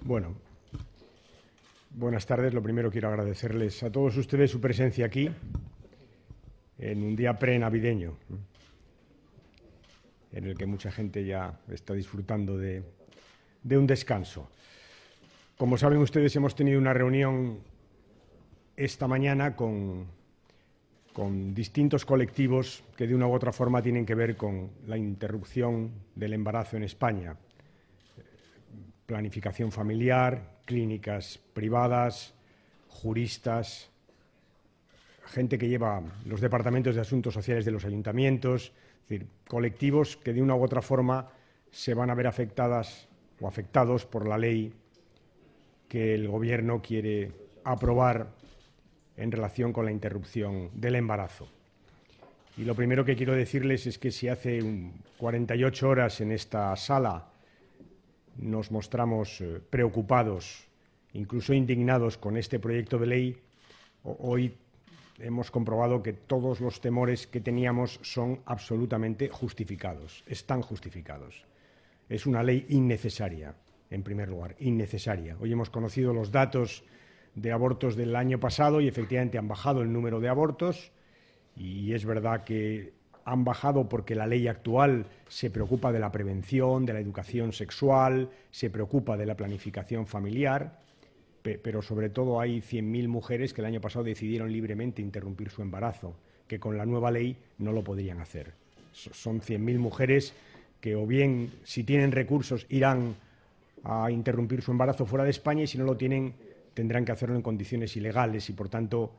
Bueno, buenas tardes. Lo primero quiero agradecerles a todos ustedes su presencia aquí en un día pre-navideño, en el que mucha gente ya está disfrutando de un descanso. Como saben ustedes, hemos tenido una reunión esta mañana con distintos colectivos que de una u otra forma tienen que ver con la interrupción del embarazo en España. Planificación familiar, clínicas privadas, juristas, gente que lleva los departamentos de asuntos sociales de los ayuntamientos, es decir, colectivos que de una u otra forma se van a ver afectadas o afectados por la ley que el Gobierno quiere aprobar en relación con la interrupción del embarazo. Y lo primero que quiero decirles es que si hace 48 horas en esta sala nos mostramos preocupados, incluso indignados con este proyecto de ley, hoy hemos comprobado que todos los temores que teníamos son absolutamente justificados, están justificados. Es una ley innecesaria, en primer lugar, innecesaria. Hoy hemos conocido los datos de abortos del año pasado y efectivamente han bajado el número de abortos y es verdad que han bajado porque la ley actual se preocupa de la prevención, de la educación sexual, se preocupa de la planificación familiar, pero sobre todo hay 100.000 mujeres que el año pasado decidieron libremente interrumpir su embarazo, que con la nueva ley no lo podrían hacer. Son 100.000 mujeres que o bien, si tienen recursos, irán a interrumpir su embarazo fuera de España y si no lo tienen, tendrán que hacerlo en condiciones ilegales y, por tanto,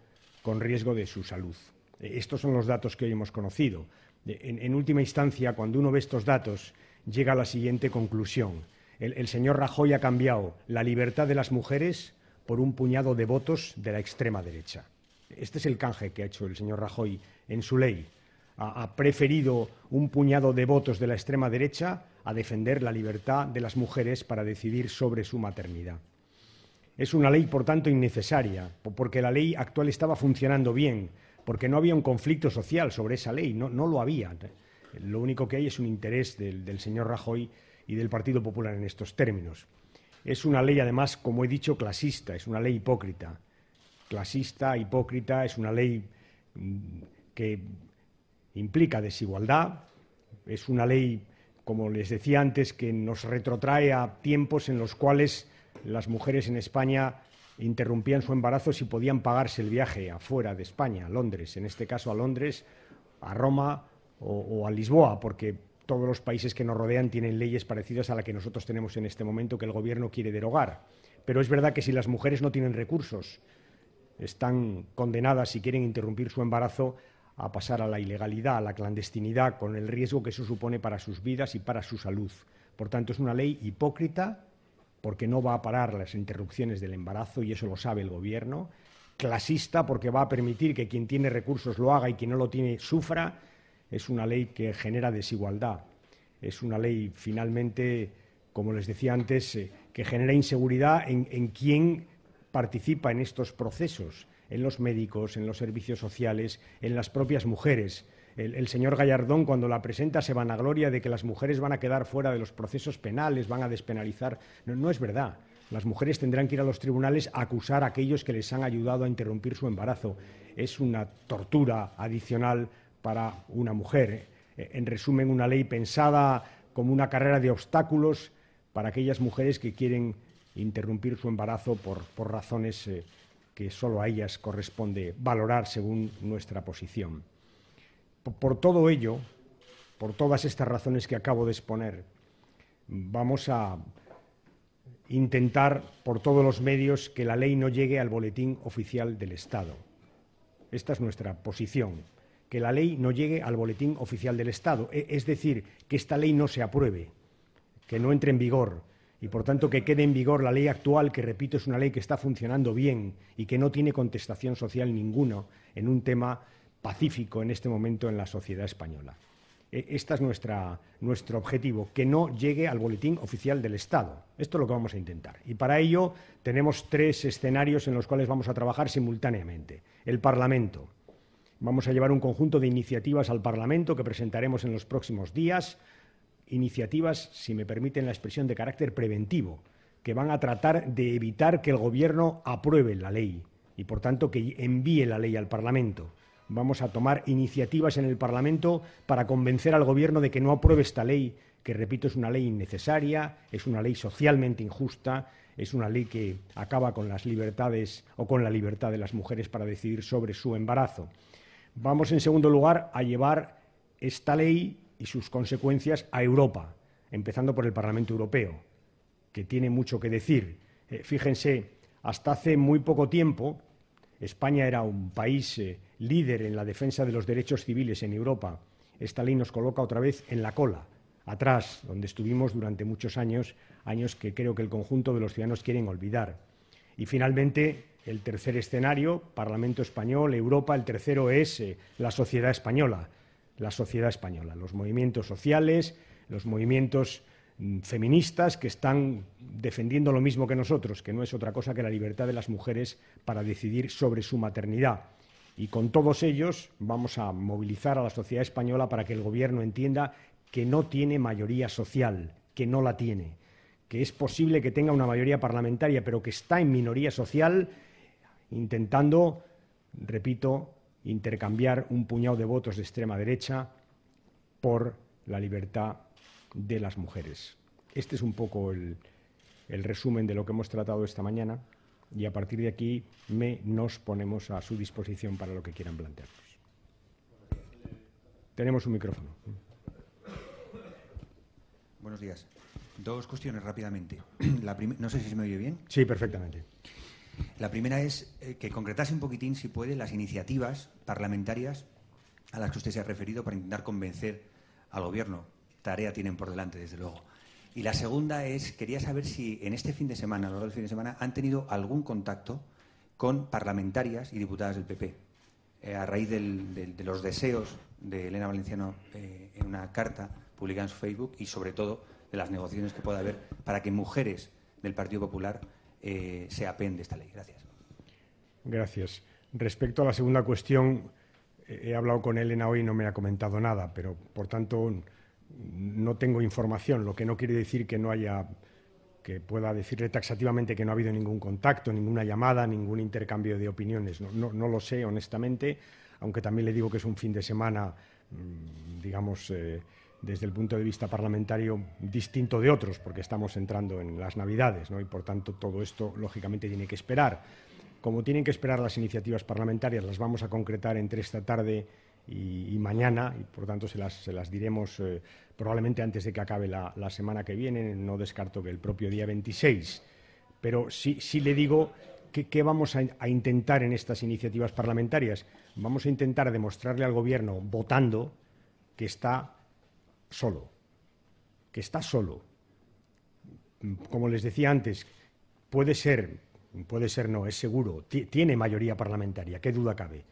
con riesgo de su salud. Estos son los datos que hoy hemos conocido. En última instancia, cuando uno ve estos datos, llega a la siguiente conclusión. El señor Rajoy ha cambiado la libertad de las mujeres por un puñado de votos de la extrema derecha. Este es el canje que ha hecho el señor Rajoy en su ley. Ha preferido un puñado de votos de la extrema derecha a defender la libertad de las mujeres para decidir sobre su maternidad. Es una ley, por tanto, innecesaria, porque la ley actual estaba funcionando bien, porque no había un conflicto social sobre esa ley, no lo había. Lo único que hay es un interés del señor Rajoy y del Partido Popular en estos términos. Es una ley, además, como he dicho, clasista, es una ley hipócrita. Clasista, hipócrita, es una ley que implica desigualdad, es una ley, como les decía antes, que nos retrotrae a tiempos en los cuales las mujeres en España interrumpían su embarazo si podían pagarse el viaje afuera de España, a Londres, en este caso a Londres, a Roma o a Lisboa, porque todos los países que nos rodean tienen leyes parecidas a la que nosotros tenemos en este momento que el Gobierno quiere derogar. Pero es verdad que si las mujeres no tienen recursos, están condenadas, si quieren interrumpir su embarazo, a pasar a la ilegalidad, a la clandestinidad, con el riesgo que eso supone para sus vidas y para su salud. Por tanto, es una ley hipócrita, porque no va a parar las interrupciones del embarazo, y eso lo sabe el Gobierno, clasista, porque va a permitir que quien tiene recursos lo haga y quien no lo tiene sufra. Es una ley que genera desigualdad. Es una ley, finalmente, como les decía antes, que genera inseguridad en quien participa en estos procesos, en los médicos, en los servicios sociales, en las propias mujeres. El señor Gallardón, cuando la presenta, se vanagloria de que las mujeres van a quedar fuera de los procesos penales, van a despenalizar. No es verdad. Las mujeres tendrán que ir a los tribunales a acusar a aquellos que les han ayudado a interrumpir su embarazo. Es una tortura adicional para una mujer. En resumen, una ley pensada como una carrera de obstáculos para aquellas mujeres que quieren interrumpir su embarazo por razones que solo a ellas corresponde valorar según nuestra posición. Por todo ello, por todas estas razones que acabo de exponer, vamos a intentar por todos los medios que la ley no llegue al Boletín Oficial del Estado. Esta es nuestra posición, que la ley no llegue al Boletín Oficial del Estado, es decir, que esta ley no se apruebe, que no entre en vigor y, por tanto, que quede en vigor la ley actual, que, repito, es una ley que está funcionando bien y que no tiene contestación social ninguna en un tema pacífico en este momento en la sociedad española. Este es nuestro objetivo, que no llegue al Boletín Oficial del Estado. Esto es lo que vamos a intentar. Y para ello tenemos 3 escenarios en los cuales vamos a trabajar simultáneamente. El Parlamento. Vamos a llevar un conjunto de iniciativas al Parlamento que presentaremos en los próximos días. Iniciativas, si me permiten la expresión, de carácter preventivo, que van a tratar de evitar que el Gobierno apruebe la ley y, por tanto, que envíe la ley al Parlamento. Vamos a tomar iniciativas en el Parlamento para convencer al Gobierno de que no apruebe esta ley, que, repito, es una ley innecesaria, es una ley socialmente injusta, es una ley que acaba con las libertades o con la libertad de las mujeres para decidir sobre su embarazo. Vamos, en segundo lugar, a llevar esta ley y sus consecuencias a Europa, empezando por el Parlamento Europeo, que tiene mucho que decir. Fíjense, hasta hace muy poco tiempo España era un país líder en la defensa de los derechos civiles en Europa. Esta ley nos coloca otra vez en la cola, atrás, donde estuvimos durante muchos años, años que creo que el conjunto de los ciudadanos quieren olvidar. Y finalmente, el tercer escenario, Parlamento Español, Europa, el tercero es la sociedad española. La sociedad española, los movimientos sociales, los movimientos feministas que están defendiendo lo mismo que nosotros, que no es otra cosa que la libertad de las mujeres para decidir sobre su maternidad. Y con todos ellos vamos a movilizar a la sociedad española para que el Gobierno entienda que no tiene mayoría social, que no la tiene, que es posible que tenga una mayoría parlamentaria, pero que está en minoría social, intentando, repito, intercambiar un puñado de votos de extrema derecha por la libertad de las mujeres. Este es un poco el resumen de lo que hemos tratado esta mañana y a partir de aquí nos ponemos a su disposición para lo que quieran plantearnos. Tenemos un micrófono. Buenos días. Dos cuestiones rápidamente. No sé si se me oye bien. Sí, perfectamente. La primera es que concretase un poquitín, si puede, las iniciativas parlamentarias a las que usted se ha referido para intentar convencer al Gobierno. Tarea tienen por delante, desde luego. Y la segunda es, quería saber si en este fin de semana, a lo largo del fin de semana, han tenido algún contacto con parlamentarias y diputadas del PP, a raíz de los deseos de Elena Valenciano en una carta publicada en su Facebook y, sobre todo, de las negociaciones que pueda haber para que mujeres del Partido Popular se apeen de esta ley. Gracias. Gracias. Respecto a la segunda cuestión, he hablado con Elena hoy y no me ha comentado nada, pero, por tanto, no tengo información, lo que no quiere decir que no haya, que pueda decirle taxativamente que no ha habido ningún contacto, ninguna llamada, ningún intercambio de opiniones. No lo sé, honestamente, aunque también le digo que es un fin de semana, digamos, desde el punto de vista parlamentario distinto de otros, porque estamos entrando en las Navidades, ¿no? Y, por tanto, todo esto, lógicamente, tiene que esperar. Como tienen que esperar las iniciativas parlamentarias, las vamos a concretar entre esta tarde y mañana, y por tanto se las diremos probablemente antes de que acabe la semana que viene. No descarto que el propio día 26. Pero sí le digo que vamos a intentar en estas iniciativas parlamentarias. Vamos a intentar demostrarle al Gobierno, votando, que está solo. Que está solo. Como les decía antes, puede ser no, es seguro, tiene mayoría parlamentaria, qué duda cabe,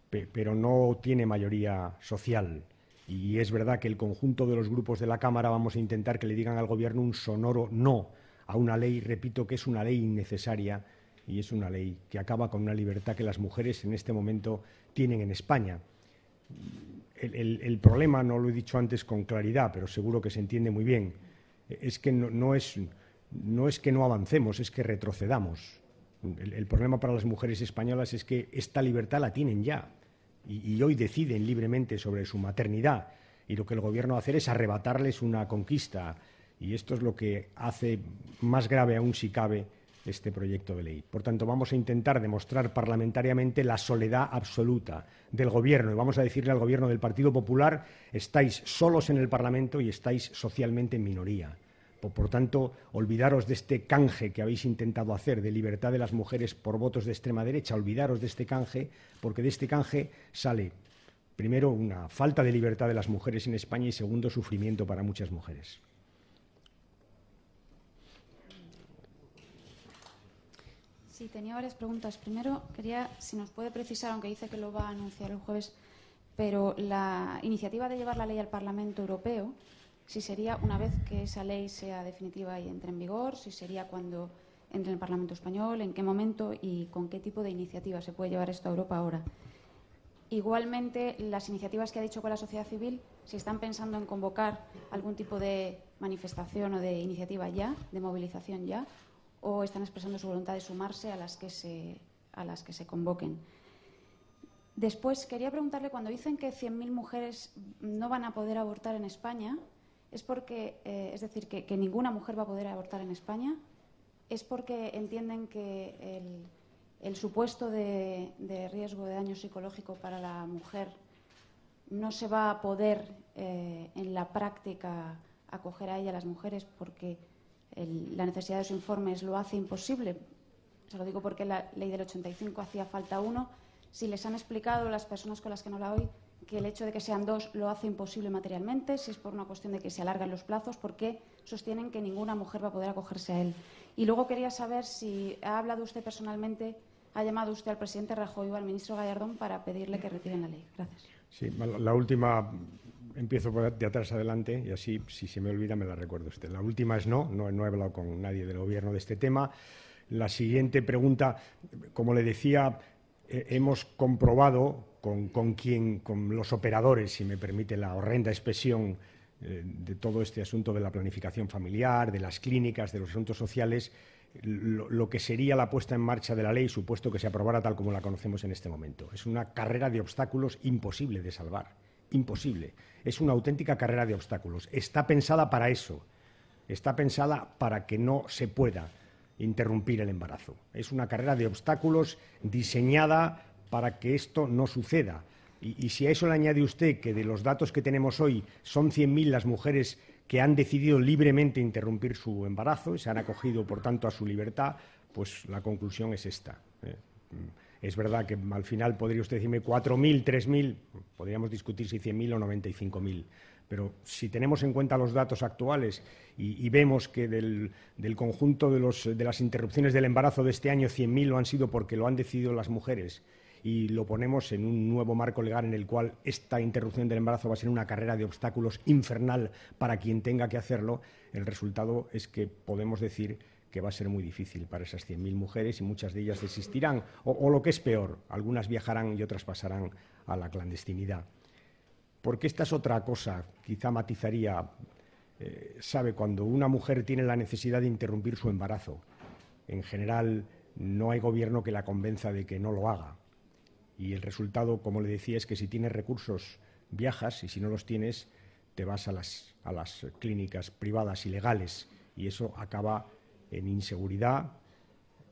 pero no tiene mayoría social. Y es verdad que el conjunto de los grupos de la Cámara vamos a intentar que le digan al Gobierno un sonoro no a una ley, repito, que es una ley innecesaria y es una ley que acaba con una libertad que las mujeres en este momento tienen en España. El problema, no lo he dicho antes con claridad, pero seguro que se entiende muy bien, es que no es que no avancemos, es que retrocedamos. El problema para las mujeres españolas es que esta libertad la tienen ya y hoy deciden libremente sobre su maternidad, y lo que el Gobierno va a hacer es arrebatarles una conquista, y esto es lo que hace más grave aún, si cabe, este proyecto de ley. Por tanto, vamos a intentar demostrar parlamentariamente la soledad absoluta del Gobierno y vamos a decirle al Gobierno del Partido Popular: estáis solos en el Parlamento y estáis socialmente en minoría. Por tanto, olvidaros de este canje que habéis intentado hacer de libertad de las mujeres por votos de extrema derecha, olvidaros de este canje, porque de este canje sale, primero, una falta de libertad de las mujeres en España y, segundo, sufrimiento para muchas mujeres. Sí, tenía varias preguntas. Primero, quería, si nos puede precisar, aunque dice que lo va a anunciar el jueves, pero la iniciativa de llevar la ley al Parlamento Europeo, si sería una vez que esa ley sea definitiva y entre en vigor, si sería cuando entre en el Parlamento Español, en qué momento y con qué tipo de iniciativa se puede llevar esto a Europa ahora. Igualmente, las iniciativas que ha dicho con la sociedad civil, si están pensando en convocar algún tipo de manifestación o de iniciativa ya, de movilización ya, o están expresando su voluntad de sumarse a las que se convoquen. Después, quería preguntarle, cuando dicen que 100.000 mujeres no van a poder abortar en España, ¿es porque, es decir, que ninguna mujer va a poder abortar en España? ¿Es porque entienden que el supuesto de riesgo de daño psicológico para la mujer no se va a poder en la práctica acoger a ella a las mujeres porque la necesidad de los informes lo hace imposible? Se lo digo porque la ley del 85 hacía falta uno. Si les han explicado las personas con las que no la oí que el hecho de que sean dos lo hace imposible materialmente, si es por una cuestión de que se alargan los plazos, ¿por qué sostienen que ninguna mujer va a poder acogerse a él? Y luego quería saber si ha hablado usted personalmente, ha llamado usted al presidente Rajoy o al ministro Gallardón para pedirle que retiren la ley. Gracias. Sí, la última, empiezo de atrás adelante y así, si se me olvida, me la recuerdo usted. La última es no he hablado con nadie del Gobierno de este tema. La siguiente pregunta, como le decía, hemos comprobado con los operadores, si me permite la horrenda expresión, de todo este asunto de la planificación familiar, de las clínicas, de los asuntos sociales, lo que sería la puesta en marcha de la ley, supuesto que se aprobara tal como la conocemos en este momento. Es una carrera de obstáculos imposible de salvar, imposible. Es una auténtica carrera de obstáculos. Está pensada para eso, está pensada para que no se pueda interrumpir el embarazo. Es una carrera de obstáculos diseñada para que esto no suceda. Y si a eso le añade usted que de los datos que tenemos hoy son 100.000 las mujeres que han decidido libremente interrumpir su embarazo y se han acogido, por tanto, a su libertad, pues la conclusión es esta. Es verdad que al final podría usted decirme 4.000, 3.000, podríamos discutir si 100.000 o 95.000. Pero si tenemos en cuenta los datos actuales y vemos que del conjunto de las interrupciones del embarazo de este año, 100.000 lo han sido porque lo han decidido las mujeres, y lo ponemos en un nuevo marco legal en el cual esta interrupción del embarazo va a ser una carrera de obstáculos infernal para quien tenga que hacerlo, el resultado es que podemos decir que va a ser muy difícil para esas 100.000 mujeres y muchas de ellas desistirán o lo que es peor, algunas viajarán y otras pasarán a la clandestinidad. Porque esta es otra cosa, quizá matizaría, sabe, cuando una mujer tiene la necesidad de interrumpir su embarazo, en general no hay gobierno que la convenza de que no lo haga. Y el resultado, como le decía, es que si tienes recursos viajas y si no los tienes te vas a las clínicas privadas ilegales y eso acaba en inseguridad,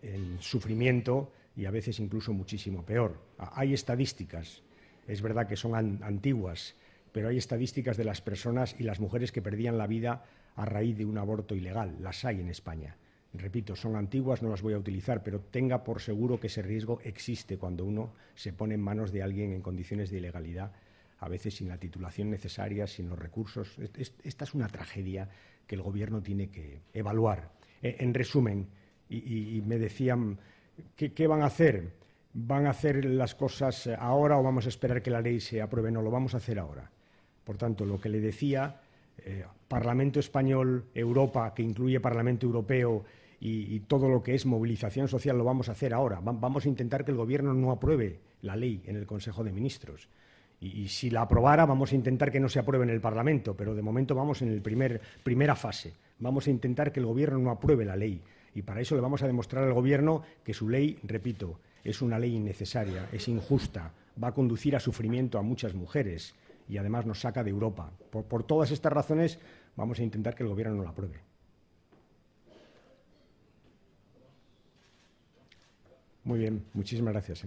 en sufrimiento y a veces incluso muchísimo peor. Hay estadísticas, es verdad que son antiguas, pero hay estadísticas de las personas y las mujeres que perdían la vida a raíz de un aborto ilegal. Las hay en España. Repito, son antiguas, no las voy a utilizar, pero tenga por seguro que ese riesgo existe cuando uno se pone en manos de alguien en condiciones de ilegalidad, a veces sin la titulación necesaria, sin los recursos. Esta es una tragedia que el Gobierno tiene que evaluar. En resumen, y me decían, ¿qué van a hacer? ¿Van a hacer las cosas ahora o vamos a esperar que la ley se apruebe? No, lo vamos a hacer ahora. Por tanto, lo que le decía, Parlamento Español, Europa, que incluye Parlamento Europeo, y todo lo que es movilización social lo vamos a hacer ahora. Vamos a intentar que el Gobierno no apruebe la ley en el Consejo de Ministros. Y si la aprobara, vamos a intentar que no se apruebe en el Parlamento, pero de momento vamos en la primera fase. Vamos a intentar que el Gobierno no apruebe la ley. Y para eso le vamos a demostrar al Gobierno que su ley, repito, es una ley innecesaria, es injusta, va a conducir a sufrimiento a muchas mujeres y además nos saca de Europa. Por todas estas razones vamos a intentar que el Gobierno no la apruebe. Muy bien, muchísimas gracias.